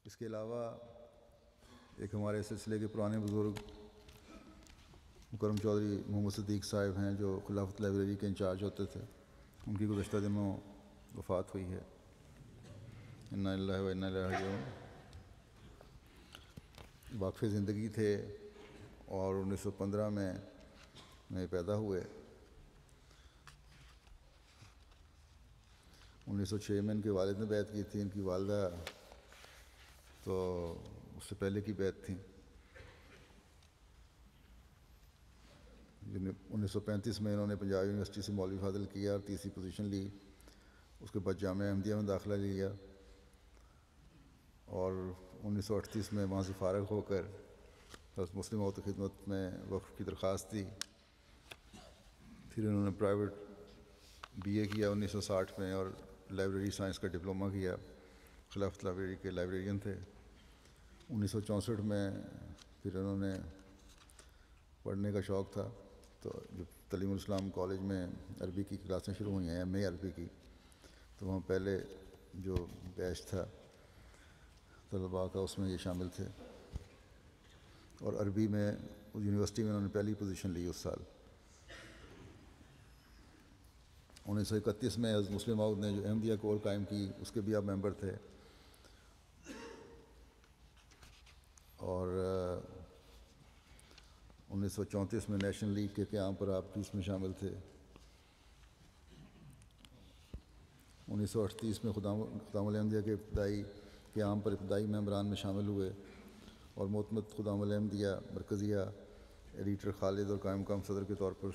اس کے علاوہ ایک ہمارے سلسلے کے پرانے بزرگ مکرم چودھری محمد صدیق صاحب ہیں جو خلافت لائبریری کے انچارج ہوتے تھے. ان کی گزشتہ دنوں وفات ہوئی ہے. انا للہ و انا الیہ راجعون. واقف زندگی تھے اور 1915 میں پیدا ہوئے. 1906 میں ان کے والد نے بیعت کی تھی. ان کی والدہ تو اس سے پہلے کی بیعت تھیں. 1935 میں انہوں نے پنجاب یونیورسٹی سے مولوی فاضل کیا اور تیسری پوزیشن لی. اس کے بعد جامعہ احمدیہ میں داخلہ لیا اور 1938 میں وہاں سے فارغ ہو کر حضرت مسلم موت کی خدمت میں وقف کی درخواست دی. پھر انہوں نے پرائیویٹ BA کیا 1960 میں اور لائبریری سائنس کا ڈپلومہ کیا. خلافت لائبریری کے لائبریرین تھے. 1964 میں پھر انہوں نے پڑھنے کا شوق تھا تو جب تعلیم الاسلام کالج میں عربی کی کلاسیں شروع ہوئی ہیں MA عربی کی, تو وہاں پہلے جو بیچ تھا طلباء کا اس میں یہ شامل تھے. اور عربی میں یونیورسٹی میں انہوں نے پہلی پوزیشن لی اس سال. 1931 میں حضرت مسلم موعود نے جو احمدیہ کور قائم کی اس کے بھی آپ ممبر تھے. اور 1934 میں نیشنل لیگ کے قیام پر آپ بھی اس میں شامل تھے. 1938 میں خدام الاحمدیہ کے ابتدائی قیام پر ابتدائی ممبران میں شامل ہوئے اور معتمد خدام الاحمدیہ مرکزیہ ایڈیٹر خالد اور قائم مقام صدر کے طور پر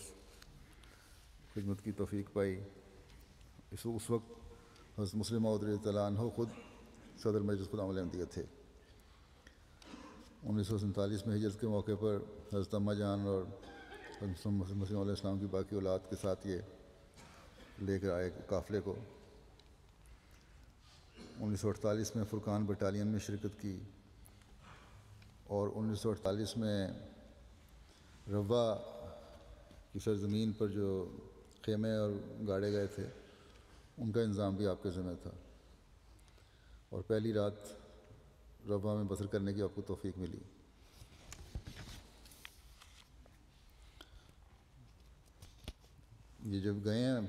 خدمت کی توفیق پائی. اس وقت حضرت مسلم موعود رضی اللہ عنہ خود صدر مجلس خدام الاحمدیہ تھے. 1947 میں ہجرت کے موقع پر حضرت اماں جان اور حضرت مسیح علیہ السلام کی باقی اولاد کے ساتھ یہ لے کر آئے قافلے کو. 1948 میں فرقان بٹالین میں شرکت کی اور 1948 میں روا کی سرزمین پر جو خیمے اور گاڑے گئے تھے ان کا انتظام بھی آپ کے ذمہ تھا اور پہلی رات روا میں بسر کرنے کی آپ کو توفیق ملی. یہ جب گئے ہیں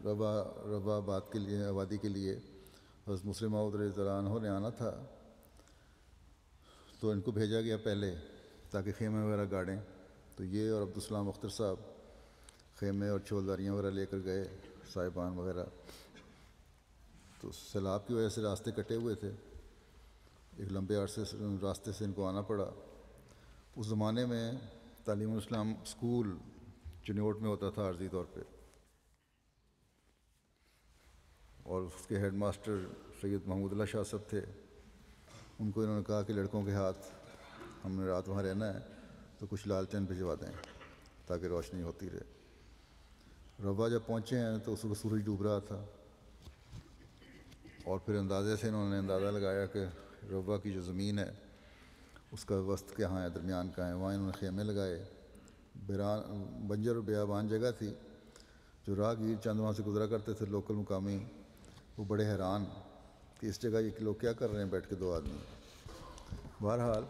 روا آبادی کے لیے حضرت مسلم موعود رضی اللہ عنہ نے آنا تھا تو ان کو بھیجا گیا پہلے تاکہ خیمے وغیرہ گاڑیں. تو یہ اور عبدالسلام اختر صاحب خیمے اور چھولداریاں وغیرہ لے کر گئے, صاحبان وغیرہ. تو سیلاب کی وجہ سے راستے کٹے ہوئے تھے, ایک لمبے عرصے راستے سے ان کو آنا پڑا. اس زمانے میں تعلیم الاسلام اسکول چنوٹ میں ہوتا تھا عارضی طور پہ, اور اس کے ہیڈ ماسٹر سید محمود اللہ شاہ صاحب تھے. ان کو انہوں نے کہا کہ لڑکوں کے ہاتھ ہم نے رات وہاں رہنا ہے تو کچھ لالٹین بھجوا دیں تاکہ روشنی ہوتی رہے. روا جب پہنچے ہیں تو اس وقت سورج ڈوب رہا تھا اور پھر اندازے سے انہوں نے اندازہ لگایا کہ روا کی جو زمین ہے اس کا وسط کہاں ہے, درمیان کہاں ہے. وہاں انہوں نے خیمے لگائے. بنجر اور بیابان جگہ تھی. جو راہگیر چند وہاں سے گزرا کرتے تھے لوکل مقامی, وہ بڑے حیران کہ اس جگہ یہ لوگ کیا کر رہے ہیں بیٹھ کے دو آدمی. بہرحال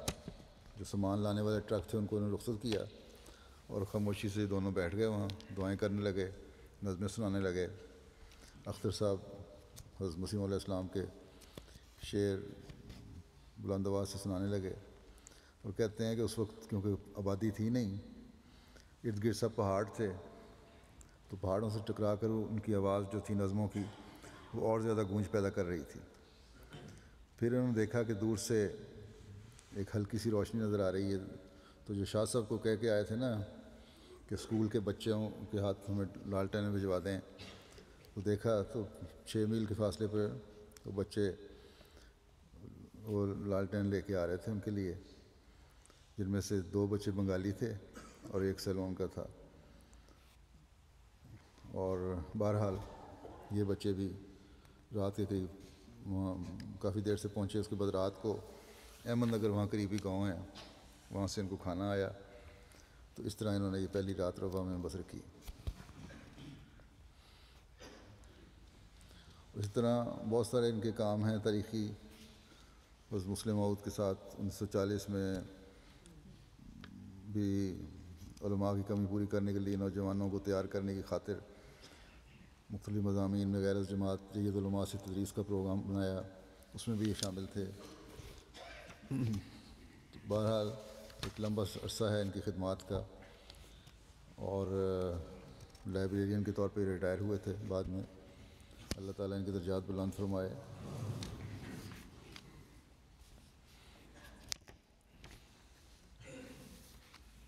جو سامان لانے والے ٹرک تھے ان کو انہوں نے رخصت کیا اور خاموشی سے دونوں بیٹھ گئے وہاں, دعائیں کرنے لگے, نظمیں سنانے لگے. اختر صاحب حضرت مسیح علیہ السلام کے شعر بلند آواز سے سنانے لگے اور کہتے ہیں کہ اس وقت کیونکہ آبادی تھی نہیں, ارد گرد سب پہاڑ تھے, تو پہاڑوں سے ٹکرا کر ان کی آواز جو تھی نظموں کی وہ اور زیادہ گونج پیدا کر رہی تھی. پھر انہوں نے دیکھا کہ دور سے ایک ہلکی سی روشنی نظر آ رہی ہے. تو جو شاہ صاحب کو کہہ کے آئے تھے نا کہ اسکول کے بچوں کے ہاتھ ہمیں لالٹین بھجوا دیں, تو دیکھا تو 6 میل کے فاصلے پر وہ بچے وہ لالٹین لے کے آ رہے تھے ان کے لیے, جن میں سے 2 بچے بنگالی تھے اور 1 سیلون کا تھا. اور بہرحال یہ بچے بھی رات کے قریب وہاں کافی دیر سے پہنچے. اس کے بعد رات کو احمد نگر وہاں قریبی گاؤں ہے وہاں سے ان کو کھانا آیا. تو اس طرح انہوں نے یہ پہلی رات روا میں بسر کی. اسی طرح بہت سارے ان کے کام ہیں تاریخی. حضرت مسلم موعود کے ساتھ 1940 میں بھی علماء کی کمی پوری کرنے کے لیے نوجوانوں کو تیار کرنے کی خاطر مختلف مضامین میں غیر جماعت جید علماء سے تدریس کا پروگرام بنایا، اس میں بھی یہ شامل تھے۔ بہرحال ایک لمبا عرصہ ہے ان کی خدمات کا، اور لائبریرین کے طور پہ ریٹائر ہوئے تھے بعد میں۔ اللہ تعالیٰ ان کے درجات بلند فرمائے۔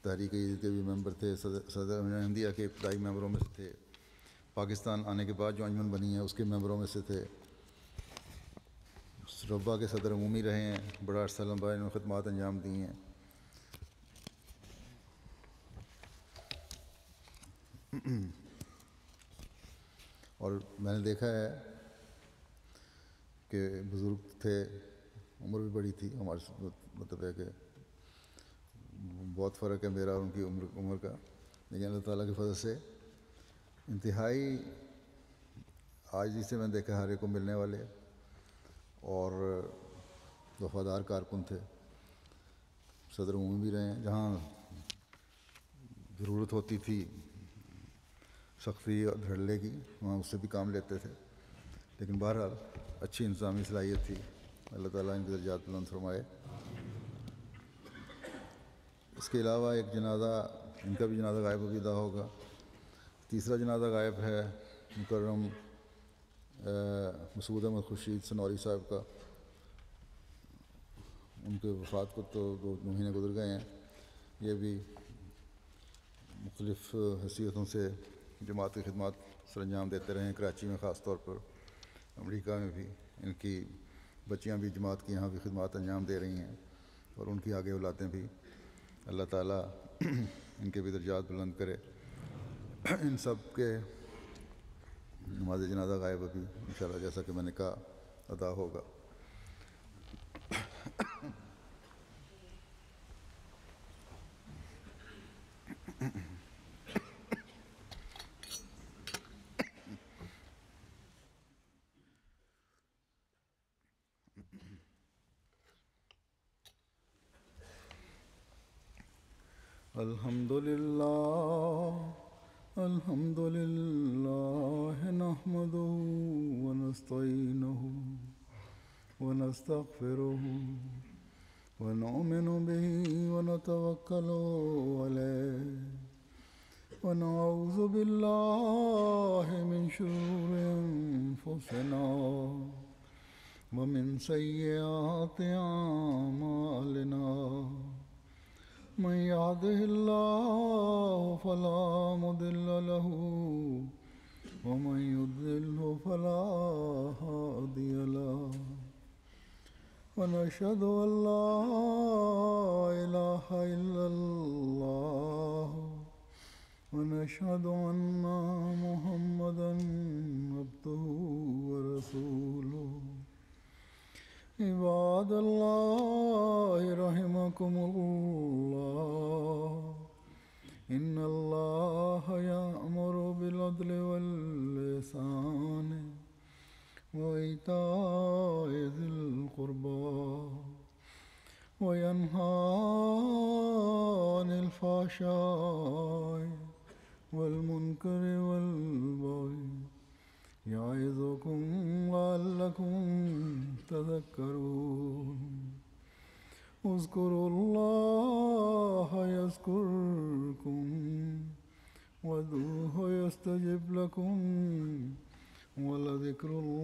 تحریک جدید کے بھی ممبر تھے، صدر احمدیہ کے ابتدائی ممبروں میں سے تھے، پاکستان آنے کے بعد جو انجمن بنی ہے اس کے ممبروں میں سے تھے، ربا کے صدر عمومی رہے ہیں، بڑا عرصہ لمبا انہوں نے خدمات انجام دی ہیں۔ اور میں نے دیکھا ہے کہ بزرگ تھے، عمر بھی بڑی تھی ہمارے سے، مطلب ہے کہ بہت فرق ہے میرا اور ان کی عمر کا، لیکن اللہ تعالیٰ کے فضل سے انتہائی عاجزی سے میں نے دیکھا ہر ایک کو ملنے والے، اور وفادار کارکن تھے۔ صدر عمومی بھی رہے ہیں، جہاں ضرورت ہوتی تھی سختی اور دھڑلے کی وہاں اس سے بھی کام لیتے تھے، لیکن بہرحال اچھی انتظامی صلاحیت تھی۔ اللہ تعالیٰ ان کے درجات بلند فرمائے۔ اس کے علاوہ ایک جنازہ، ان کا بھی جنازہ غائب ابھی ادا ہوگا۔ تیسرا جنازہ غائب ہے مکرم مسعود احمد خورشید سنوری صاحب کا۔ ان کے وفات کو تو 2 مہینے گزر گئے ہیں۔ یہ بھی مختلف حیثیتوں سے جماعت کی خدمات سر انجام دیتے رہے ہیں، کراچی میں خاص طور پر، امریکہ میں بھی ان کی بچیاں بھی جماعت کی یہاں بھی خدمات انجام دے رہی ہیں، اور ان کی آگے اولادیں بھی۔ اللہ تعالیٰ ان کے بھی درجات بلند کرے۔ ان سب کے نماز جنازہ غائب ابھی انشاءاللہ جیسا کہ میں نے کہا ادا ہوگا۔ الحمد للہ نحمده ونستعینه ونستغفره ونؤمن به ونتوکل علیہ ونعوذ باللہ من شرور انفسنا ومن سیئات اعمالنا من يهده الله فلا مضل له ومن يضلل فلا هادي له ونشهد أن لا إله إلا الله ونشهد أن محمدا عبده ورسوله عباد الله رحمكم الله إن الله يأمر بالعدل والإحسان وإيتاء ذي القربى وينهى عن الفحشاء والمنكر والبغي يعظكم لعلكم تذكرون اذكروا الله يذكركم وادعوه يستجب لكم ولذكر الله